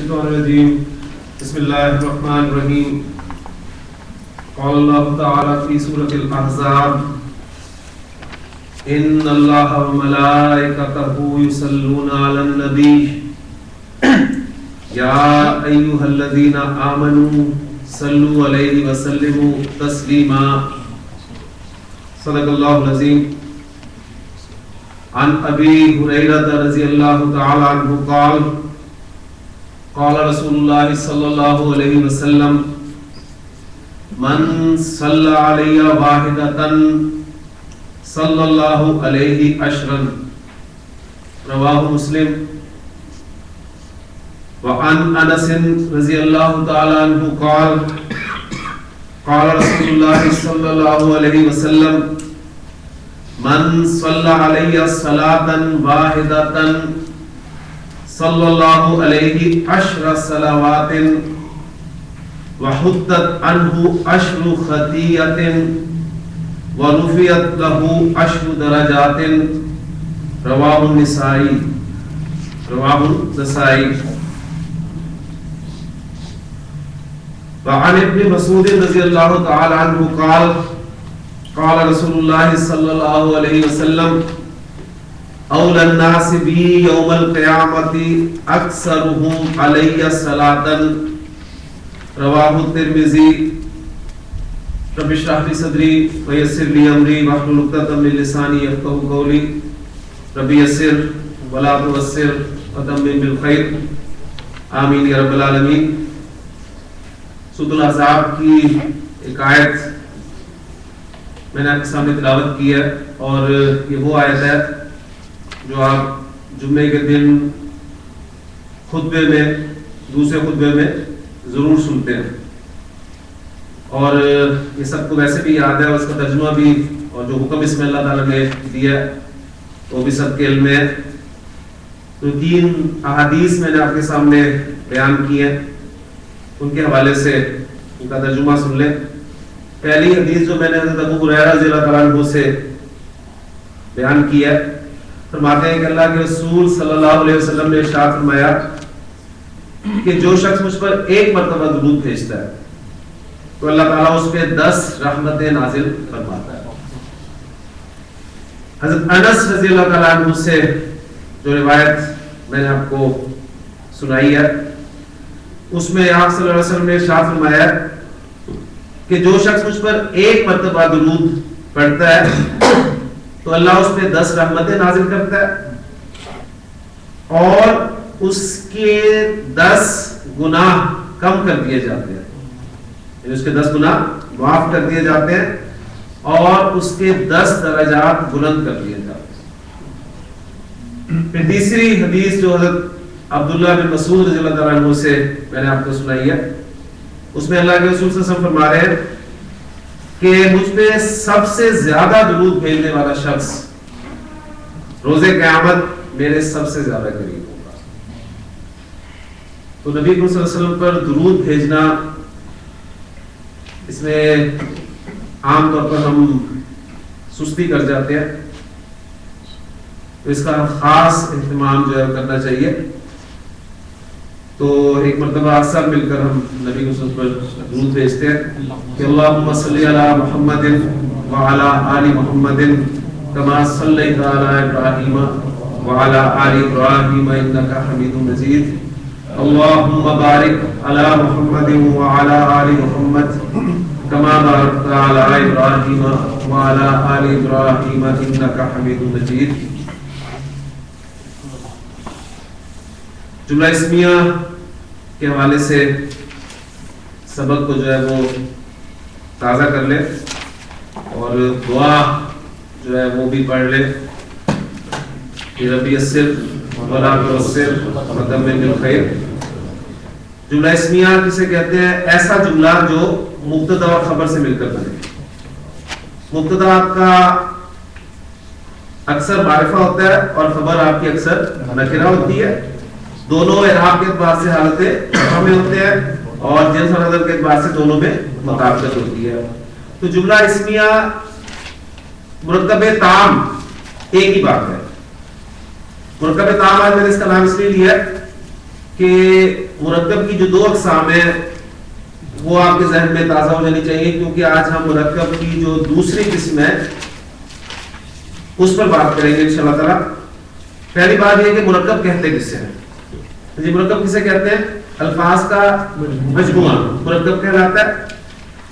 الشيطان الرجيم بسم الله الرحمن الرحيم قال الله تعالى في سورة الأحزاب إن الله وملائكته يصلون على النبي يا أيها الذين آمنوا صلوا عليه وسلموا تسليما صدق الله العظيم عن أبي هريرة رضي الله تعالى عنه قال قال رسول الله صلى الله عليه وسلم من صلى علي واحدة صلى الله عليه عشرا رواه مسلم. وعن أنس رضي الله تعالى عنه قال قال رسول الله صلى الله عليه وسلم من صلى علي صلاة واحدة صلى الله عليه 10 صلوات وحطت عنه 10 خطيئة ورفعت له 10 درجات رواه النسائي. وعن ابن مسعود رضي الله تعالى عنه قال قال رسول الله صلى الله عليه وسلم أولى الناس بي يوم القيامة أكثرهم علي صلاة رواه الترمذي. رب اشرح لي صدري ويسر لي أمري واحلل عقدة من لساني يفقهوا قولي رب يسر ولا تعسر وتمم بالخير آمين يا رب العالمين. سورۃ الاحزاب کی ایک آیت میں نے آپ کے سامنے تلاوت کی ہے اور یہ وہ آیت ہے جو آپ جمعے کے دن خطبے میں دوسرے خطبے میں ضرور سنتے ہیں اور یہ سب کو ویسے بھی یاد ہے اور اس کا ترجمہ بھی اور جو حکم اس میں اللہ تعالیٰ نے دیا ہے وہ بھی سب کے علم میں ہے. تو 3 احادیث میں نے آپ کے سامنے بیان کی ہیں, ان کے حوالے سے ان کا ترجمہ سن لیں. پہلی حدیث جو میں نے حضرت ابو ہریرہ رضی اللہ تعالیٰ عنہ سے بیان کی ہے, فرماتے ہیں کہ اللہ کے رسول صلی اللہ علیہ وسلم نے ارشاد فرمایا کہ جو شخص مجھ پر ایک مرتبہ درود بھیجتا ہے تو اللہ تعالیٰ اس پہ 10 رحمتیں نازل فرماتا ہے. حضرت انس رضی اللہ تعالیٰ عنہ سے جو روایت میں نے آپ کو سنائی ہے اس میں آپ صلی اللہ علیہ وسلم نے ارشاد فرمایا کہ جو شخص مجھ پر ایک مرتبہ درود پڑھتا ہے تو اللہ اس پہ 10 رحمتیں نازل کرتا ہے اور اس کے 10 گناہ کم کر دیے جاتے ہیں, یعنی اس کے 10 گناہ معاف کر دیے جاتے ہیں اور اس کے 10 درجات بلند کر دیے جاتے ہیں. پھر تیسری حدیث جو حضرت عبداللہ بن مسعود رضی اللہ تعالیٰ عنہ سے میں نے آپ کو سنائی ہے, اس میں اللہ کے رسول صلی اللہ علیہ وسلم فرما رہے ہیں کہ مجھ پہ سب سے زیادہ درود بھیجنے والا شخص روز قیامت میرے سب سے زیادہ قریب ہوگا. تو نبی صلی اللہ علیہ وسلم پر درود بھیجنا, اس میں عام طور پر ہم سستی کر جاتے ہیں, تو اس کا خاص اہتمام جو ہے کرنا چاہیے. تو ایک مرتبہ سب مل کر ہم نبی کے رسول پر درود بھیجتے ہیں کہ اللہم صلی علی محمد وعلی آل محمد کما صلیت علی ابراہیم وعلی آل ابراہیم انک حمید مجید. اللہم بارک علی محمد وعلی آل محمد کما بارکت علی ابراہیم وعلی آل ابراہیم انک حمید مجید. جملہ اسمیہ کے حوالے سے سبق کو جو ہے وہ تازہ کر لے اور دعا جو ہے وہ بھی پڑھ لے کہ رب یسر ولا تعسر وتمم بالخیر. جملہ اسمیہ کسے کہتے ہیں؟ ایسا جملہ جو مبتدا اور خبر سے مل کر بنے. مبتدا آپ کا اکثر معرفہ ہوتا ہے اور خبر آپ کی اکثر نکرہ ہوتی ہے. دونوں اعراب کے اعتبار سے حالتیں میں ہوتے ہیں اور جنس اور نظر کے اعتبار سے دونوں میں مطابقت ہوتی ہے. تو جملہ اسمیہ مرکب تام ایک ہی بات ہے. مرکب تام آج میں نے اس کا نام اس لیے لیا کہ مرکب کی جو دو اقسام ہیں وہ آپ کے ذہن میں تازہ ہو جانی چاہیے، کیونکہ آج ہم مرکب کی جو دوسری قسم ہے اس پر بات کریں گے انشاءاللہ تعالیٰ۔ پہلی بات یہ کہ مرکب کہتے کسے ہیں؟ جی مرکب کسے کہتے ہیں؟ الفاظ کا مجموعہ مرکب کہلاتا ہے،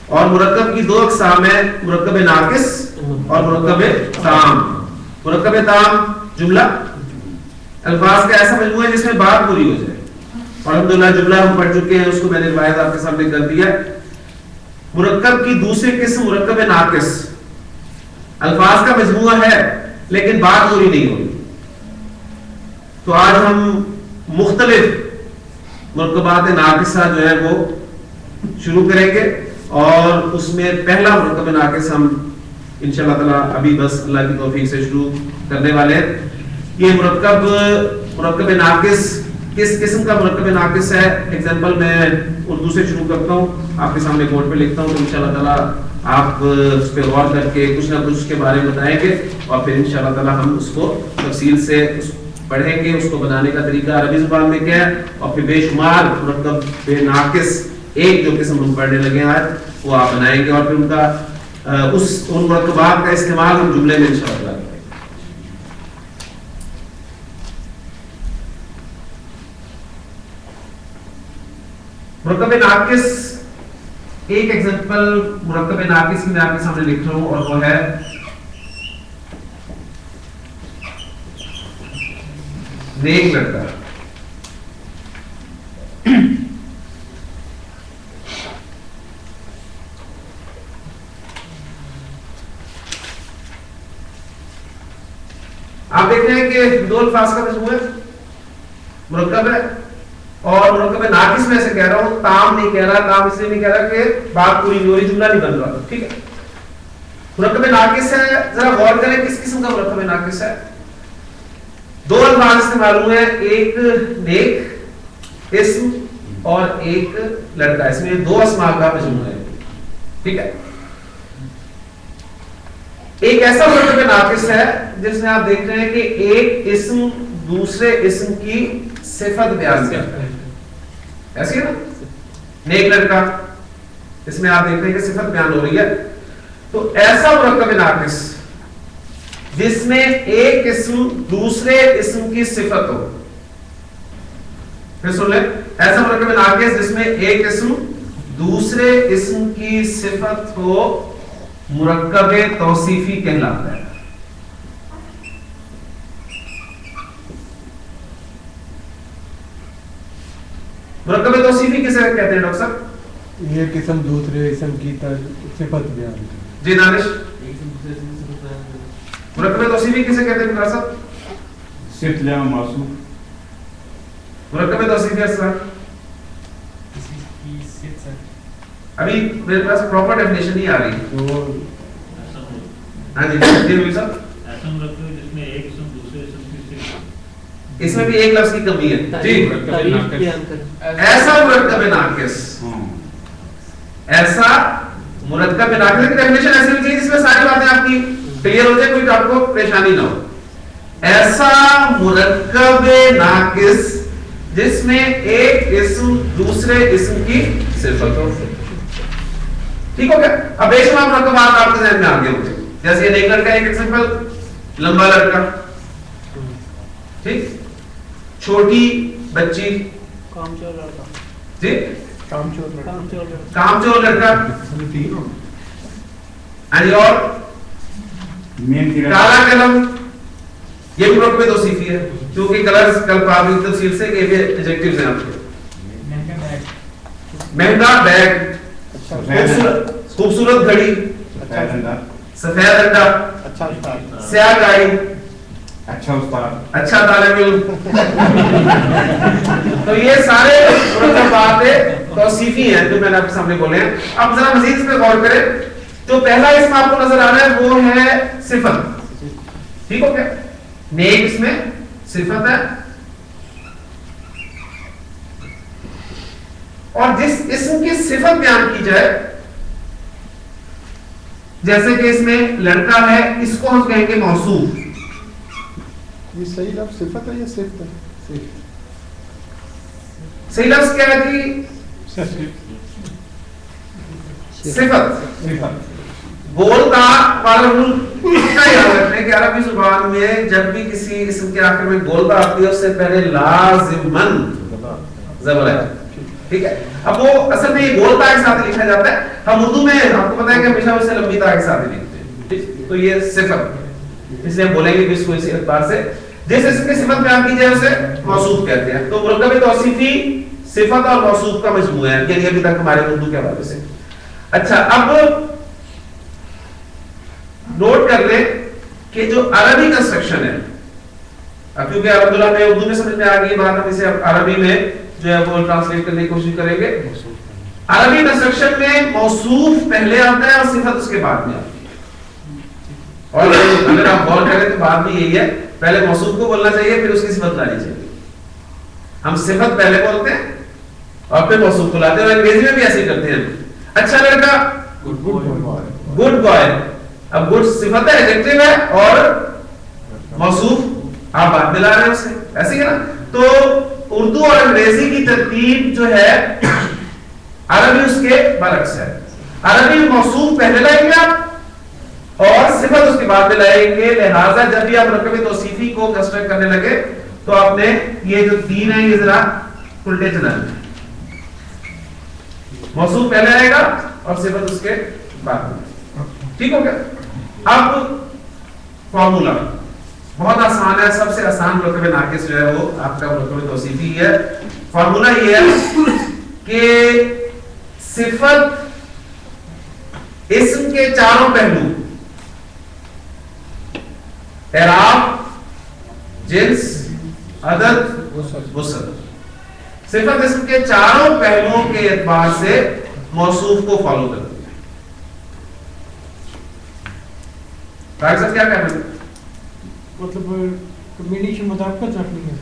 اور مرکب کی دو اقسام ہیں، مرکب ناقص اور مرکب تام۔ مرکب تام جملہ الفاظ کا ایسا مجموعہ ہے جس میں بات پوری ہو جائے، اور الحمدللہ جملہ ہم پڑھ چکے ہیں، اس کو میں نے روایت آپ کے سامنے کر دیا۔ مرکب کی دوسری قسم مرکب ناقص، الفاظ کا مجموعہ ہے لیکن بات پوری نہیں ہوئی۔ تو آج ہم مختلف مرکبات ناقصہ جو ہے وہ شروع کریں گے، اور اس میں پہلا مرکب ناقص ہم انشاءاللہ تعالیٰ ابھی بس اللہ کی توفیق سے شروع کرنے والے ہیں۔ یہ مرکب ناقص کس قسم کا مرکب ناقص ہے؟ ایگزامپل میں اردو سے شروع کرتا ہوں، آپ کے سامنے بورڈ پہ لکھتا ہوں، تو انشاءاللہ تعالیٰ آپ اس پہ غور کر کے کچھ نہ کچھ اس کے بارے میں بتائیں گے، اور پھر انشاءاللہ تعالیٰ ہم اس کو تفصیل سے پڑھیں گے، اس کو بنانے کا طریقہ عربی زبان میں کیا ہے، اور پھر بے شمار مرکب ناقص ایک جو قسم ہم پڑھنے لگے ہیں آج وہ آپ بنائیں گے، اور پھر ان کا ان مرکبات کا استعمال ہم جملے میں انشاءاللہ کریں گے۔ مرکب ناقص ایک ایگزامپل مرکب ناقص کی میں آپ کے سامنے لکھ رہا ہوں، اور وہ ہے نیک لڑکا۔ آپ دیکھتے ہیں کہ دو الفاظ کا مجموعہ مرکب ہے، اور مرکب ناقص میں سے کہہ رہا ہوں، تام نہیں کہہ رہا، تام اس لیے نہیں کہہ رہا کہ بات پوری نہیں ہو رہی، جملہ نہیں بن رہا، ٹھیک ہے۔ مرکب ناقص ہے، ذرا غور کریں کس قسم کا مرکب ناقص ہے۔ دو الفاظ استعمال ہوئے ہیں، ایک نیک اسم اور ایک لڑکا، اس میں دو اسماء کا مجموعہ ہے، ٹھیک ہے۔ ایک ایسا مرکب ناقص ہے جس میں آپ دیکھ رہے ہیں کہ ایک اسم دوسرے اسم کی صفت بیان کرتا ہے، ایسی ہے نا، نیک لڑکا، اس میں آپ دیکھ رہے ہیں کہ صفت بیان ہو رہی ہے۔ تو ایسا مرکب ناقص جس میں ایک اسم دوسرے اسم کی صفت ہو، پھر سن لیں، ایسا مرکب ناقص جس میں ایک اسم دوسرے اسم کی صفت ہو مرکب توصیفی کہلاتا ہے۔ مرکب توصیفی کسے کہتے ہیں ڈاکٹر صاحب؟ یہ قسم دوسرے اسم کی صفت بیان کرتا ہے۔ جی دانش، مرکب توصیفی کسے کہتے ہیں ڈاکٹر صاحب؟ صفت جمع موصوف۔ مرکب توصیفی اصلا ابھی میرے پاس پراپر ڈیفینیشن نہیں آ رہی۔ ہاں جی جی صاحب، ایسا مرکب جس میں ایک اسم دوسرے اسم کی صفت، اس میں بھی ایک لفظ کی کمی ہے جی، ایسا مرکب ناقص، ایسا مرکب ناقص کی ڈیفینیشن ایسی ہوئی جس میں ساری باتیں آپ کی کلیئر ہو جائے، کوئی آپ کو پریشانی نہ ہو۔ ایسا مرکب ناقص جس میں ایک اسم دوسرے اسم کی صفت ہو، ٹھیک ہو گیا۔ اب بے شمار مرکبات آپ کے ذہن میں آ گئے ہوتے، جیسے یہ نیک لڑکا ایک ایگزامپل، لمبا لڑکا، ٹھیک، چھوٹی بچی، کامچور لڑکا، جی کامچور لڑکا، اور کالا قلم، یہ بھی مرکب توصیفی ہے، کیونکہ کلرز کل قابل تفصیل سے کہ یہ ایڈجیکٹیوز ہیں آپ کے۔ مہنگا بیگ، خوبصورت گھڑی، سفید انڈا، سیاہ گاڑی، اچھا استاد، اچھا طالب علم۔ تو یہ سارے مرکبات توصیفی ہیں جو میں نے آپ کے سامنے بولے ہیں۔ اب ذرا مزید اس پہ غور کریں، جو پہلا اسم آپ کو نظر آ رہا ہے وہ ہے صفت، ٹھیک ہو گیا، نیک اس میں صفت ہے، اور جس اسم کی صفت بیان کی جائے، جیسے کہ اس میں لڑکا ہے، اس کو ہم کہیں گے موصوف۔ یہ صحیح لفظ صفت ہے یا صفت ہے؟ صحیح لفظ کیا ہے جی؟ صفت. بولتا والا رول کا یاد رکھنے کہ عربی زبان میں جب بھی کسی اسم کے آخر میں بولتا آتی ہے اس سے پہلے لازمن زبر ہے. ٹھیک ہے. اب وہ اصل میں یہ بولتا کے ساتھ لکھا جاتا ہے. ہم اردو میں آپ کو پتا ہے کہ ہمیشہ اسے لمبی تا کے ساتھ لکھتے ہیں. تو یہ صفت اس لیے بولیں گے کہ اس کو اسی اعتبار سے جس اسم کی صفت بیان کی جائے اسے موصوف کہتے ہیں. تو مرکب توصیفی صفت اور موصوف کا مجموعہ ہے یعنی ابھی تک ہمارے اردو کے حوالے سے. اچھا اب نوٹ کر لیں کہ جو عربی کنسٹرکشن ہے اب کیونکہ الحمدللہ میں اردو میں سمجھ میں آ گئی بات ہم اسے عربی میں جو ہے وہ ٹرانسلیٹ کرنے کی کوشش کریں گے. عربی کنسٹرکشن میں موصوف پہلے آتا ہے اور صفت اس کے بعد میں آتی ہے. اور اگر آپ غور کریں تو بات بھی یہی ہے پہلے موصوف کو بولنا چاہیے پھر اس کی صفت لانی چاہیے. ہم صفت پہلے بولتے ہیں اور پھر موصوف کو لاتے ہیں. اور انگریزی میں بھی ایسے ہی کرتے ہیں. اچھا لڑکا گڈ بوائے. اب گڈ صفت ہے ایڈجیکٹو ہے اور موصوف آپ بات میں لا رہے ہیں اسے ایسے ہی ہے نا. تو اردو اور انگریزی کی ترتیب جو ہے عربی اس کے برعکس ہے. عربی موصوف پہلے لائیں گے آپ اور صفت اس کے بعد میں لائیں گے. لہذا جب بھی آپ مرکب توصیفی کو کنسٹرکٹ کرنے لگے تو آپ نے یہ جو تین ہے یہ ذرا الٹے چلانا ہے. موصوف پہلے آئے گا اور صفت اس کے بعد میں. ٹھیک ہو گیا. اب فارمولا بہت آسان ہے. سب سے آسان مرکب ناقص جو ہے وہ آپ کا مرکب توصیفی ہے. فارمولا یہ ہے کہ صفت اسم کے چاروں پہلو اعراب جنس عدد وصل صفت اسم کے چاروں پہلوؤں کے اعتبار سے موصوف کو فالو کرتی ہے. طارق صاحب کیا کہہ رہے ہیں؟ مطلب کمبینیشن مطابقت رکھنی ہے.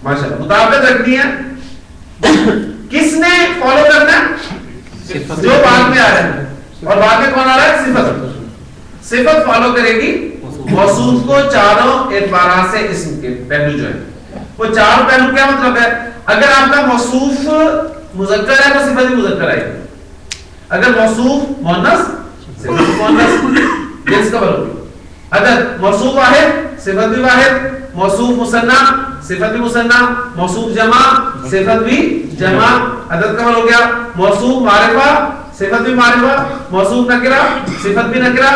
ماشاءاللہ مطابقت رکھنی ہے. کس نے فالو کرنا ہے؟ جو بعد میں آ رہا ہے. اور بعد میں کون آ رہا ہے؟ صفت. صفت فالو کرے گی موصوف کو چاروں اعتبارات سے. اسم کے پہلو جو ہے وہ چار پہلو کیا مطلب ہے؟ اگر آپ کا موصوف مذکر ہے تو صفت بھی مذکر آئے گی. اگر موصوف مؤنث صفت مؤنث جنس کا بلو. اگر موصوف واحد صفت بھی واحد. موصوف مثنی صفت بھی مثنی. موصوف جمع صفت بھی جمع. عدد کا ہو گیا. موصوف معرفہ صفت بھی معرفہ. موصوف نکرہ صفت بھی نکرہ.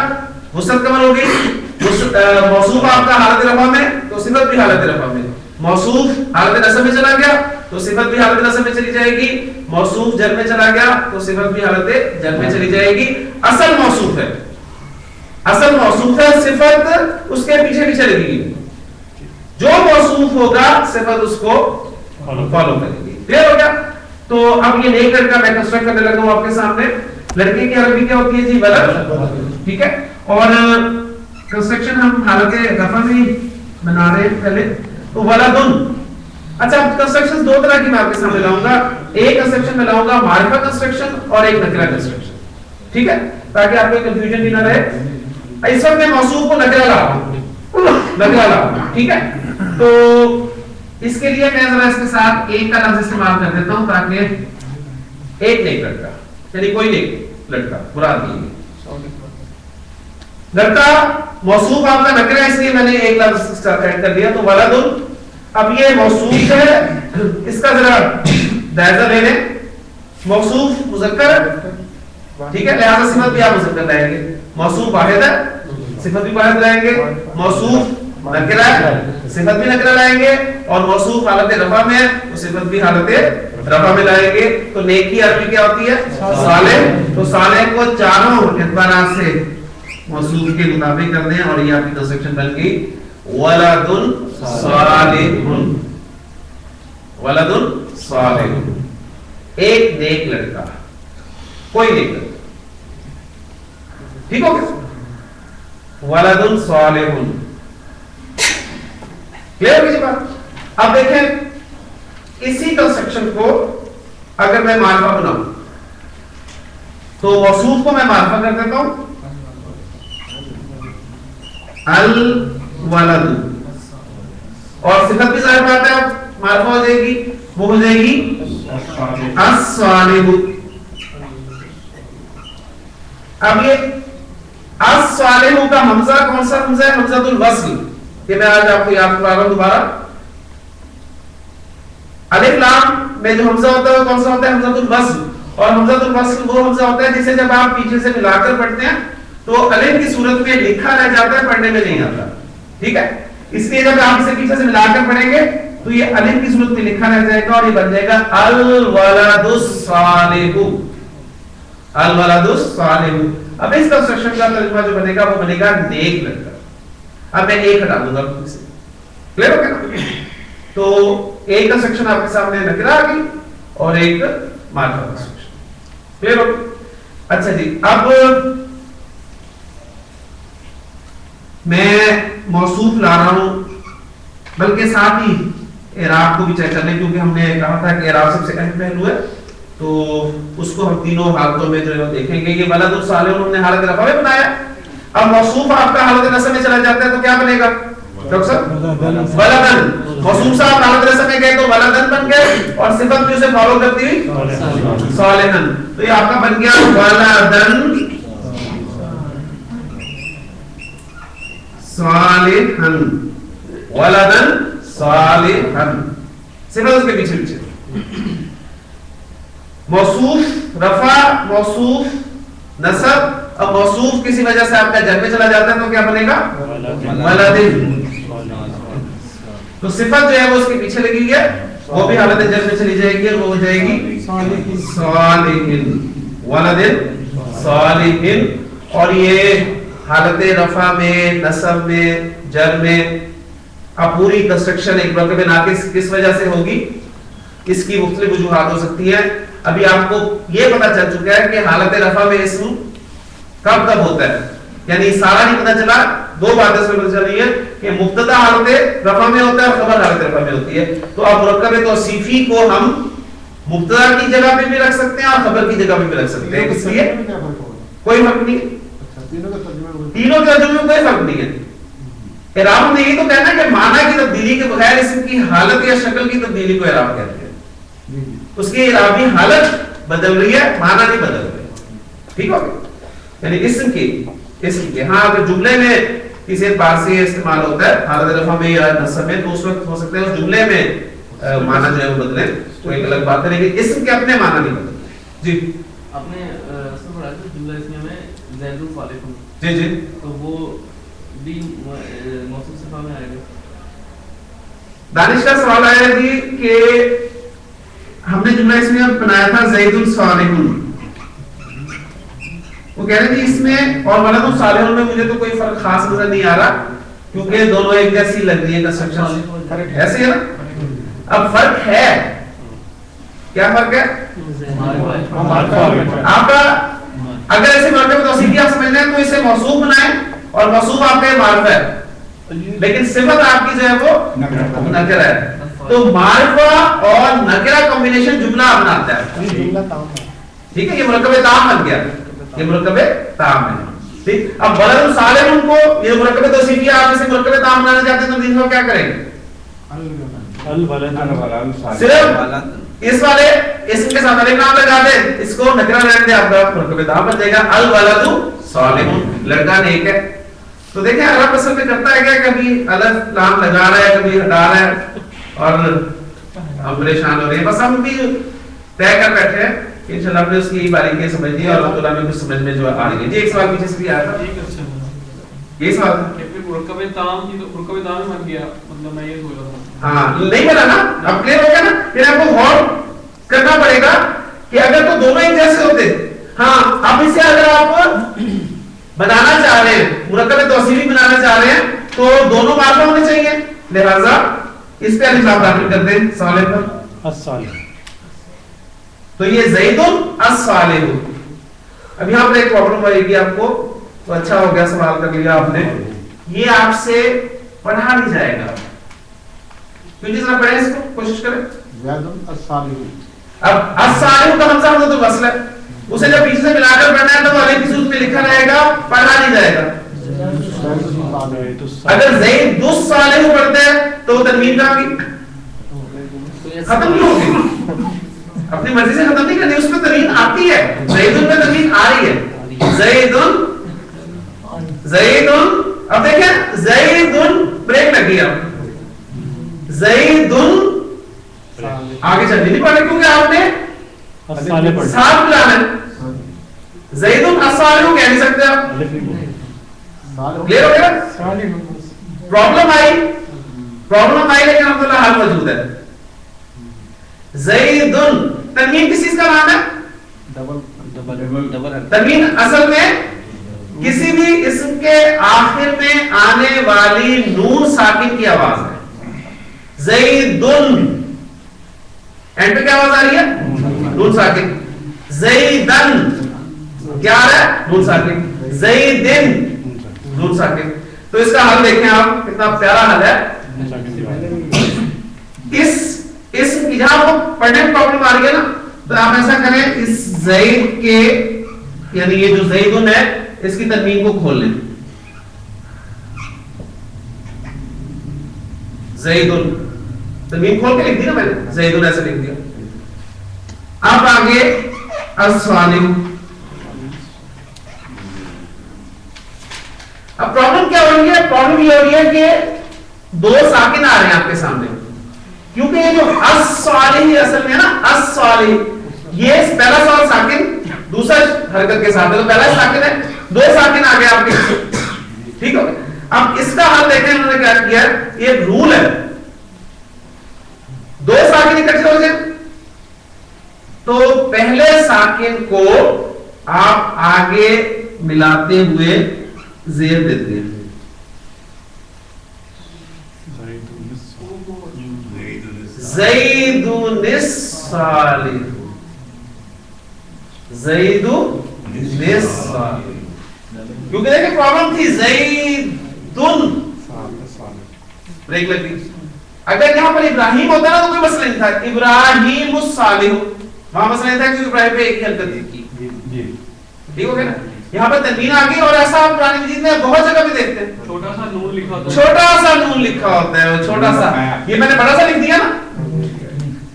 وصل کمل ہوگی. موصوف آپ کا حالت رفع میں تو صفت بھی حالت رفع میں. موصوف حالت نصب میں چلا گیا تو صفت بھی حالت نصب میں چلی جائے گی. موصوف جر میں چلا گیا تو صفت بھی حالت جر میں چلی جائے گی. اصل موصوف ہے. اصل موصوف ہے. صفت اس کے پیچھے بھی چلے گی. جو موصوف ہوگا صفت اس کو فالو کرے گی. کلیئر ہو گیا. تو اب یہ نیک لڑکا میں کنسٹرکٹ کرنے لگا ہوں آپ کے سامنے. لڑکے کی عربی کیا ہوتی ہے جی؟ ولد. ٹھیک ہے. اور کنسٹرکشن ہم حالت رفع میں بنا رہے ہیں پہلے. تو ولدن. اچھا اب کنسٹرکشن دو طرح کی میں آپ کے سامنے لاؤں گا. ایک کنسٹرکشن میں لاؤں گا معرفہ کنسٹرکشن اور ایک نکرہ کنسٹرکشن. ٹھیک ہے تاکہ آپ کو کنفیوژن بھی نہ رہے. اس وقت میں موصوف کو نکرہ لا رہا ہوں. ٹھیک ہے. تو اس کے لیے میں ذرا اس کے ساتھ ایک کا لفظ استعمال کر دیتا ہوں تاکہ ایک نیک لڑکا یعنی کوئی نیک لڑکا مراد نہیں. لڑکا موصوف آپ کا نکرہ ہے اس لیے میں نے ایک لفظ ایڈ کر دیا. تو ولدن. اب یہ موصوف ہے اس کا ذرا جائزہ لے لیں. موصوف مذکر ٹھیک ہے لہذا صفت بھی آپ مذکر لائیں گے. موصوف واحد ہے صفت بھی واحد لائیں گے. موصوف نکرہ ہے صفت بھی نکرہ لائیں گے. اور موصوف حالت رفع میں ہے تو صفت بھی حالت رفع میں لائیں گے. تو نیک کی عربی کیا ہوتی ہے؟ صالح. تو صالح کو چاروں اعتبارات سے موصوف کے مطابق کر دیں اور یہ آپ کی کنسٹرکشن بن گئی ولدن صالح. ولدن صالح ایک نیک لڑکا کوئی نیک لڑکا. ٹھیک ہو گیا. ولدن صالح. کلیئر ہوگی بات. اب دیکھیں اسی کنسٹرکشن کو اگر میں معرفہ بناؤں تو موصوف کو میں معرفہ کر دیتا ہوں الولد. اور صفت بھی ظاہر بات ہے معرفہ ہو جائے گی. وہ ہو جائے گی الصالح. اب یہ الصالح کا حمزہ کون سا حمزہ ہے؟ حمزۃ الوصل. یہ میں آج آپ کو یاد کرا رہا ہوں دوبارہ. الف لام میں جو حمزہ ہوتا ہے وہ کون سا ہوتا ہے؟ حمزۃ الوصل. اور حمزۃ الوصل وہ حمزہ ہوتا ہے جسے جب آپ پیچھے سے ملا کر پڑھتے ہیں تو الف کی صورت میں لکھا رہ جاتا ہے, پڑھنے میں نہیں آتا. ٹھیک ہے, اس لیے جب آپ اسے پیچھے سے ملا کر پڑھیں گے تو یہ الف کی صورت میں لکھا رہ جائے گا اور یہ بن جائے گا الولد الصالح. الولد الصالح. اب اس کنسٹرکشن کا ترجمہ جو بنے گا وہ بنے گا نیک لڑکا. اب میں ایک ہٹا دوں گا سے. کلیئر ہو گیا؟ تو ایک کنسٹرکشن آپ کے سامنے نکرا آ گئی اور ایک معرفہ کنسٹرکشن. کلیئر ہو گیا؟ اچھا جی, اب میں موصوف لا رہا ہوں بلکہ ساتھ ہی اعراب کو بھی چیک کر لیں, کیونکہ ہم نے کہا تھا کہ اعراب سب سے اہم پہلو ہے, تو اس کو ہم تینوں حالتوں میں جو ہے دیکھیں گے. یہ ولد الصالح ہم نے حالت رفع میں بنایا. اب موصوف آپ کا حالت نصب میں چلا جاتا ہے تو کیا بنے گا ڈاکٹر صاحب؟ ولدن. موصوف صاحب حالت نصب میں گئے تو ولدن بن گئے اور صفت بھی اسے فالو کرتی ہوئی صالحن. تو یہ آپ کا بن گیا ولدن صالحن. ولدن صالحن صفت اس کے پیچھے پیچھے. موصوف رفع, موصوف نصب. اب موصوف کسی وجہ سے آپ کا جر میں چلا جاتا ہے تو کیا بنے گا ولدن. تو صفت جو ہے وہ اس کے پیچھے لگی ہے, وہ بھی حالت جر میں چلی جائے گی اور وہ ہو جائے گی صالحن. ولدن صالحن. اور یہ حالت رفع میں, نصب میں, جر میں اب پوری کنسٹرکشن ایک مرکب ناقص کس وجہ سے ہوگی, اس کی مختلف وجوہات ہو سکتی ہیں. ابھی آپ کو یہ پتا چل چکا ہے کہ حالت رفع میں اسم کب کب ہوتا ہے, یعنی سارا نہیں پتا چلا. دو باتیں اس میں پتا چلی ہے کہ مبتدا حالت رفع میں ہوتا ہے اور خبر حالت رفع میں ہوتی ہے. تو اب مرکب توصیفی کو ہم مبتدا کی جگہ پہ بھی رکھ سکتے ہیں اور خبر کی جگہ پہ بھی رکھ سکتے ہیں. اس لیے کوئی فرق نہیں, تینوں کے ترجمے میں کوئی فرق نہیں ہے. اعراب نے یہ تو کہنا ہے کہ معنی کی تبدیلی کے بغیر اسم کی حالت یا شکل کی تبدیلی کو اعراب کہتے ہیں. اس کی اعرابی حالت بدل رہی ہے, معنی نہیں بدل رہے. ٹھیک ہو گیا؟ یعنی اسم کی ہاں اگر جملے میں کسی اعتبار سے استعمال ہوتا ہے حالت رفع میں یا نصب میں تو اس وقت ہو سکتا ہے اس جملے میں معنی جو ہے وہ بدلے, تو ایک الگ بات ہے. لیکن اسم کے اپنے معنی نہیں بدلتے. جی آپ نے اصل پڑھا تھا جملہ اس میں زید الصالح. جی جی, تو وہ بھی موصوف صفہ میں آئے گا. دانش کا سوال آیا جی کہ ہم نے جملہ اس میں بنایا تھا زید الصالح, وہ کہہ رہے تھے اس میں اور ولد الصالح میں مجھے تو کوئی فرق خاص نظر نہیں آ رہا کیونکہ دونوں ایک جیسی لگ رہی ہے کنسٹرکشن. ایسے ہے نا. اب فرق ہے, کیا فرق ہے آپ کا؟ اگر اسے مرکب توصیفی آپ سمجھنا ہے تو اسے موصوف بنائیں اور موصوف آپ کا معرفہ ہے, لیکن صفت آپ کی جو ہے وہ نکرہ ہے. تو معرفہ اور نکرہ کمبینیشن جملہ بناتا ہے. ٹھیک ہے, یہ مرکب تام بن گیا, یہ مرکب تام ہے. ٹھیک, اب ولد الصالح کو یہ مرکب توصیفی آپ اسے مرکب تام بنانا چاہتے ہیں تو دین کو کیا کریں گے؟ صرف اس والے اسم کے ساتھ الف لام لگا دیں, اس کو نکرہ رہنے دیں, آپ کا مرکب تام بن جائے گا الولد صالح, لڑکا نیک ہے. تو دیکھیں عرب اصل میں کرتا ہے کیا, کبھی الف لام لگا رہا ہے کبھی ہٹا رہا ہے اور ہم پریشان ہو رہے ہیں. بس ہم بھی طے کر بیٹھے ہیں کہ انشاءاللہ ہم نے اس کی باریکیاں سمجھ لی اور اللہ تعالیٰ میں کچھ سمجھ میں جو آ رہی ہے. جی ایک سوال پیچھے سے بھی آیا تھا, یہ سوال تھا. مرکب تام کی تو مرکب تام بن گیا, مطلب میں یہ بول رہا ہوں. ہاں نہیں بنا نا, اب کلیئر ہو گیا نا. پھر آپ کو غور کرنا پڑے گا کہ اگر تو دونوں ایک جیسے ہوتے, ہاں اب اسے اگر آپ بنانا چاہ رہے ہیں, مرکب توصیفی بنانا چاہ رہے ہیں تو دونوں معرفہ ہونے چاہیے, لہذا اس پہ الف لام داخل کر دیں صالح پر. الصالح. تو یہ زید الصالح. اب یہاں پر ایک پرابلم آئے گی آپ کو, تو اچھا ہو گیا سوال کر لیا آپ نے. یہ آپ سے پڑھا نہیں جائے گا, کیونکہ ذرا پڑھیں اس کو, کوشش کریں. زید الصالح. اب الصالح کا حمزہ حمزۃ الوصل ہے, اسے جب پیچھے سے ملا کر پڑھنا ہے تو الف کی صورت میں لکھا رہے گا, پڑھا نہیں جائے گا. اگر زید الصالح پڑھتے ہیں تو تنوین کہاں گئی, ختم نہیں ہوگی. اپنی مرضی سے ختم نہیں کرنی, اس میں تنوین آتی ہے, زیدن میں تنوین آ رہی ہے, زیدن زیدن. اب دیکھیں زیدن بریک لگی, اب زیدن آگے چلنی نہیں پڑے کیونکہ آپ نے ساتھ ملانا ہے. زیدن الصالح کہہ نہیں سکتے آپ, کلیئر ہو گیا؟ پرابلم آئی لیکن الحمدللہ حل موجود ہے. زیدن تنوین کس چیز کا نام ہے؟ تنوین اصل میں کسی بھی اسم کے آخر میں آنے والی نون ساکن کی آواز ہے. زیدن اینڈ پہ کیا آواز آ رہی ہے؟ نون ساکن. زیدن کیا آ رہا ہے؟ نون ساکن. زیدن نون ساکن. تو اس کا حل دیکھیں آپ, کتنا پیارا حل ہے. اس اسم کی جہاں وہ پڑھنے میں پرابلم آ رہی ہے نا, تو آپ ایسا کریں, اس زید کے یعنی یہ جو زیدن ہے اس کی تنوین کو کھول لیں. زیدن تنوین کھول کے لکھ دی نا میں نے, زیدن ایسے لکھ دیا. اب آگے الصالح. اب پرابلم کیا ہو رہی ہے؟ پرابلم یہ ہو رہی ہے کہ دو ساکن آ رہے ہیں آپ کے سامنے, کیونکہ یہ جو الصالح اصل میں نا الصالح, یہ پہلا سوال ساکن دوسرا حرکت کے ساتھ ہے, تو پہلا ساکن ہے, دو ساکن آ گئے آپ کے, ٹھیک ہے. اب اس کا حل دیکھیں انہوں نے کیا کیا, یہ رول ہے, دو ساکن اکٹھے ہو جائیں تو پہلے ساکن کو آپ آگے ملاتے ہوئے زیر دیتے ہیں. زیدن الصالح, زیدن الصالح, کیونکہ دیکھیں پرابلم تھی زیدن بریک لگی. اگر یہاں پر ابراہیم ہوتا نا تو کوئی مسئلہ نہیں تھا, ابراہیم الصالح, وہاں مسئلہ نہیں تھا کیونکہ ابراہیم پہ ایک ہی حرکت تھی, ٹھیک ہو گیا نا. یہاں پر تنوین آ گئی, اور ایسا آپ قرآن مجید میں بہت جگہ پہ دیکھتے ہیں, چھوٹا سا نون لکھا ہوتا ہے, چھوٹا سا نون لکھا ہوتا ہے, چھوٹا سا, یہ میں نے بڑا سا لکھ دیا نا,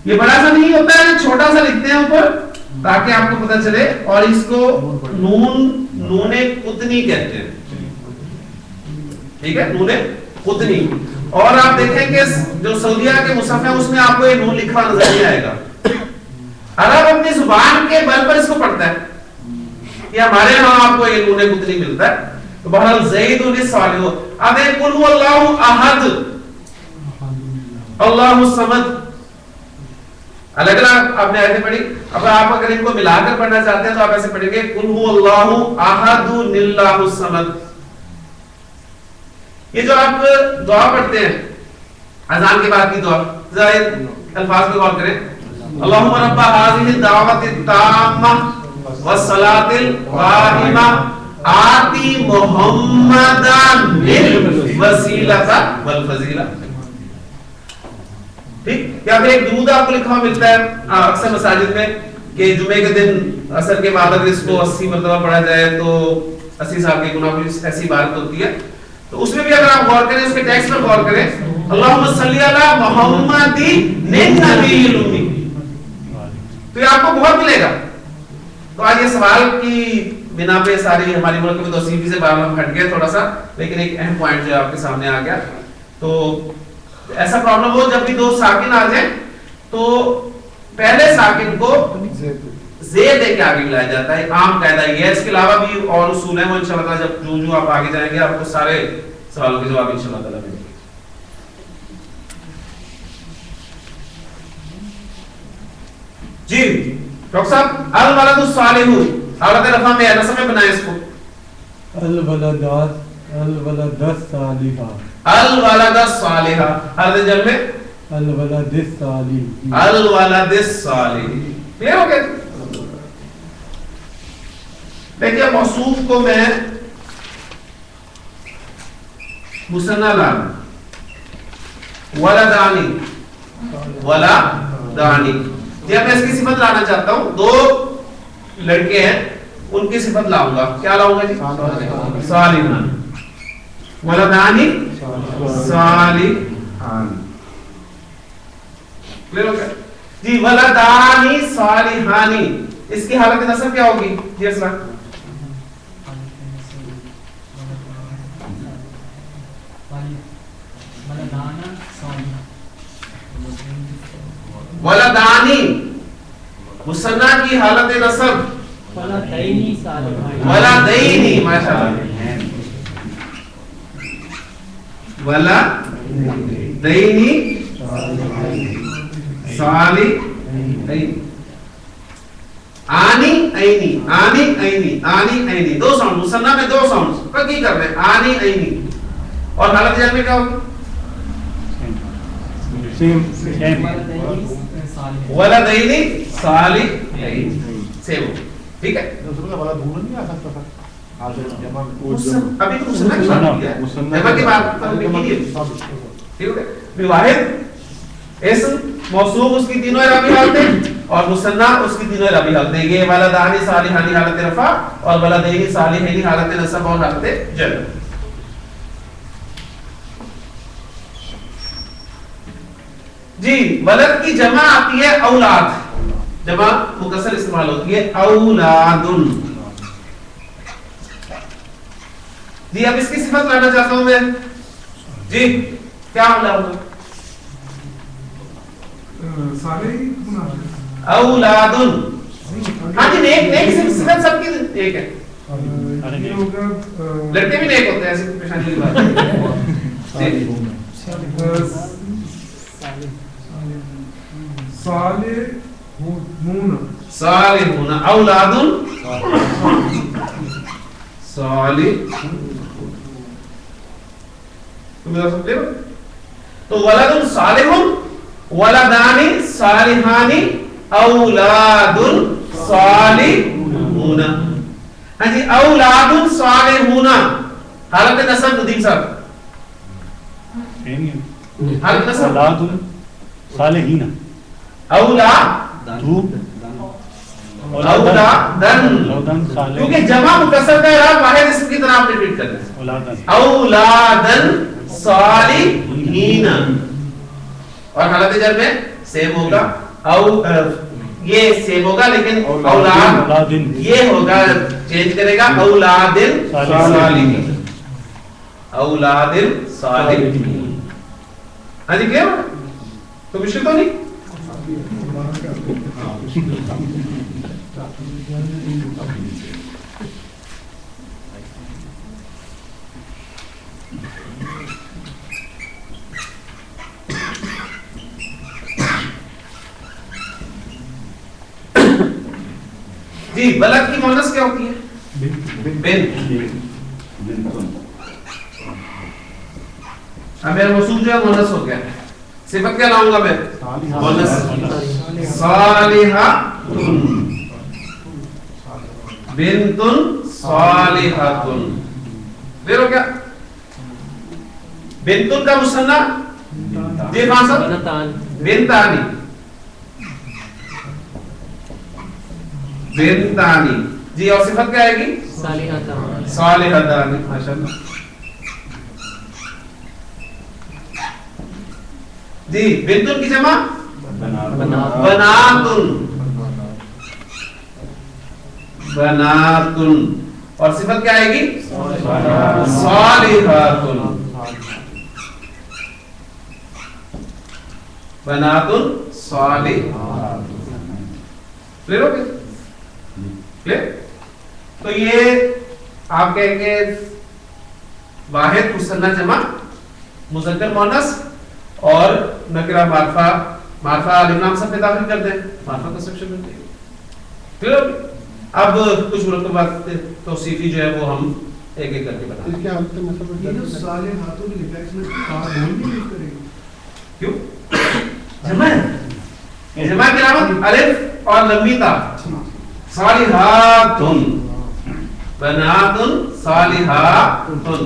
یہ بڑا سا نہیں ہوتا ہے, چھوٹا سا لکھتے ہیں اوپر تاکہ آپ کو پتہ چلے, اور اس کو نون قطنی کہتے ہیں, ٹھیک ہے, نون قطنی. اور آپ دیکھیں کہ جو سعودیہ کے مصحف ہیں اس میں آپ کو یہ نون لکھا نظر نہیں آئے گا. عرب اپنی زبان کے بل پر اس کو پڑھتا ہے, یہ ہمارے ہاں آپ کو یہ نون قطنی ملتا ہے. تو بہرحال زیدن الصالح. اب ایک قل هو اللہ احد, اللہ الصمد, الگ الگ آپ نے آیتیں پڑھی. اب آپ اگر ان کو ملا کر پڑھنا چاہتے ہیں تو آپ ایسے پڑھیں گے قل هو اللہ احد اللہ الصمد. یہ جو آپ دعا پڑھتے ہیں اذان کے بعد کی دعا, ذرا الفاظ پہ غور کریں. اللہم رب هذه الدعوۃ التامہ والصلاۃ القائمہ آتی محمدان الوسیلۃ والفضیلہ. ٹھیک, یا پھر ایک درود آپ کو لکھا ہوا ملتا ہے اکثر مساجد میں کہ جمعے کے دن عصر کے بعد اگر اس کو 80 مرتبہ پڑھا جائے تو 80 سال کے گناہ کی ایسی عبارت ہوتی ہے. تو اس میں بھی اگر آپ غور کریں, اس کے ٹیکسٹ پر غور کریں, اللہم صلی علی محمد النبی الامی, تو یہ آپ کو بہت ملے گا. تو آج یہ سوال کی بنا پہ ساری ہماری ملک میں توصیفی سے بار ہم ہٹ گئے تھوڑا سا, لیکن ایک اہم پوائنٹ جو آپ کے سامنے آ گیا. تو ایسا پرابلم ہو جب بھی دو ساکن آ جائیں تو پہلے ساکن کو زیر دے کے آگے ملایا جاتا ہے, عام قاعدہ یہ ہے. اس کے علاوہ بھی اور اصول ہیں, وہ انشاءاللہ تعالی جب جو آپ آگے جائیں گے آپ کو سارے سوالوں کے جواب انشاءاللہ تعالی ملیں گے. جی ڈاکٹر صاحب, الولد الصالح حالت رفع میں ہے, نصب میں بنائیں اس کو. الولد الصالح, الولد الصالح, حالت جر میں الولد الصالح, الولد الصالح. کلیئر ہو گیا. دیکھیے موصوف کو میں مثنی لانا, ولدانی ولدانی. جب میں اس کی صفت لانا چاہتا ہوں, دو لڑکے ہیں ان کی صفت لاؤں گا, کیا لاؤں گا جی؟ صالحان, ولدانی صالحان. کلیئر ہو گیا. جی ولدانی صالحانی، اس کی حالت نصب کیا ہوگی؟ جی اسلام ولدانی مثنی کی حالت نصب ولدینی، ماشاءاللہ ولدینی صالحین، آنی اینی، آنی اینی، آنی اینی، دو ساؤنڈ مثنی میں، دو ساؤنڈ کی کر رہے ہیں، آنی اینی، اور حالت جر میں کیا ہوگی؟ ولدینی صالحین، سیم ہو، ٹھیک ہے؟ ابھی تو مسنہ کی بات کی ہے، جمع کی بات ہم نے کی ہے، ٹھیک ہے؟ واحد اسم موصوف اس کی تینوں اعرابی حالتیں اور مثنی اس کی تینوں اعرابی حالتیں، یہ ولدانی صالحانی حالت رفع اور ولدینی صالحین حالت نصب اور حالت جر۔ جی ولد کی جمع آتی ہے اولاد، جمع مکسر استعمال ہوتی ہے اولادن۔ جی اب اس کی صفت لانا چاہتا ہوں میں، جی کیا معاملہ ہوگا؟ اولادن، ہاں جی نیک، نیک صفت سب کی ایک ہے، لڑکے بھی نیک ہوتے ہیں، ایسی پریشانی کی بات ہے۔ صالحون، اولاد صالح، تم بتا سکتے ہو؟ تو ولد صالح، ولدانی صالحانی، اولاد صالحون۔ ہاں جی اولاد صالحون حالت نصب، ندیم صاحب حالت نصب اولاد صالحین، اولاد اولادن، صالح، کیونکہ جمع مکسر کا اعراب واحد اسم کی طرح آپ ریپیٹ کرنا ہے، اولادن صالحین، اور حالت جر میں سیم ہوگا، یہ سیم ہوگا لیکن اولاد یہ ہوگا چینج کرے گا، اولادن صالحین، اولادن صالحین۔ ہاں جی کلیئر؟ تو مشکل تو نہیں؟ جی ولد کی مؤنث کیا ہوتی ہے؟ بنت۔ اب میرا موصوف جو ہے مؤنث ہو گیا، صفت کیا لاؤں گا میں؟ مؤنث، صالحۃن، بنتن صالحۃن، دیکھو کیا بنتن کا مثنی جی کون سا؟ بنتانی، بنتانی، جی اور صفت کیا آئے گی؟ صالحتان، ماشاءاللہ جی۔ بنتن کی جمع بناتن، بناتن، اور صفت کیا آئے گی؟ صالحاتن، بناتن صالحات، کلیئر ہو گیا؟ کلیئر؟ تو یہ آپ کہیں گے واحد مثنی جمع مذکر مؤنث اور نکرہ معرفہ، معرفہ الف لام سب میں داخل کر دیں، معرفہ کا سیکشن میں دیں، کلیئر؟ اب کچھ مرکبات توصیفی جو ہے وہ ہم ایک ایک کر کے بتائیں۔ اس کے حالت نصب صالحاتن لکھا ہے، اس میں کیوں؟ جمع ہے، جمع کی علامت الف اور لمبی تا، صالحاتن، بناتن صالحاتن،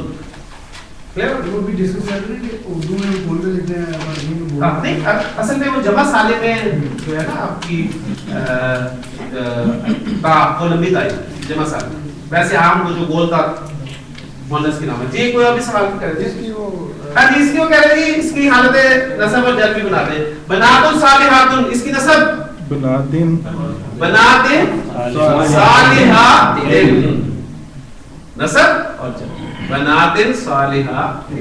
کلیئر؟ وہ بھی ڈسکس کر رہے ہیں کہ اردو میں بول کے لکھتے ہیں اور عربی میں بولتے نہیں اصل میں وہ جمع صالح میں جو ہے نا آپ کی تا وہ لمبی تا ہے جمع صالح، ویسے عام وہ جو گول تا مؤنث کی نام ہے۔ جی کوئی ابھی سوال کرے جس کی وہ حدیث کیوں کہہ رہے ہیں اس کی حالت نسب اور جر بھی بنا دیں. بنات صالحات اس کی نسب بناتن بنات صالحات نسب اور جر بنات صالحات.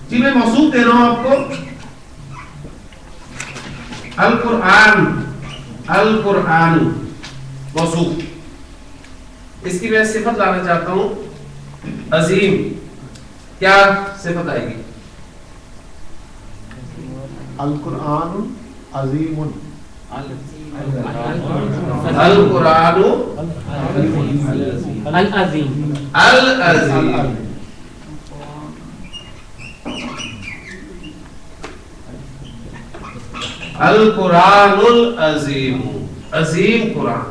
جی میں موصوف دے رہا ہوں آپ کو. القرآن موصوف, اس کی میں صفت لانا چاہتا ہوں عظیم. کیا صفت آئے گی؟ القرآن عظیم القرآن العظیم العظیم. القرآن العظیم عظیم قرآن.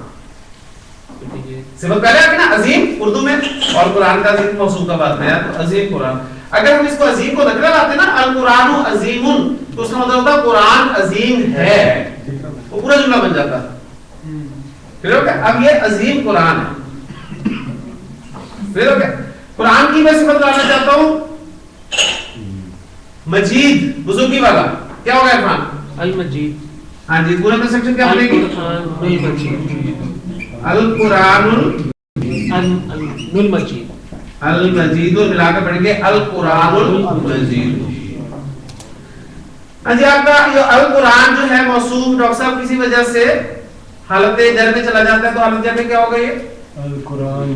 صفت پہلے آ گئی نا عظیم اردو میں, اور قرآن کا عظیم موصوف کا بات ہے تو عظیم قرآن. اگر ہم اس کو عظیم کو نکرہ لاتے نا القرآن عظیم تو اس کا مطلب ہوتا ہے قرآن عظیم ہے, وہ پورا جملہ بن جاتا. پھر اب یہ عظیم قرآن ہے. پھر قرآن کی میں صفت لانا چاہتا ہوں مجید بزرگی والا. کیا ہوگا عرفان؟ المجید. ہاں جی پورا کنسٹرکشن کیا بنے گی؟ القرآن المجید. المجید ملا کر پڑھیں گے القرآن المجید. ہاں جی آپ کا یہ القرآن جو ہے موصوف ڈاکٹر صاحب کسی وجہ سے حالت جر میں چلا جاتا ہے تو حالت جر میں کیا ہوگا؟ یہ القرآن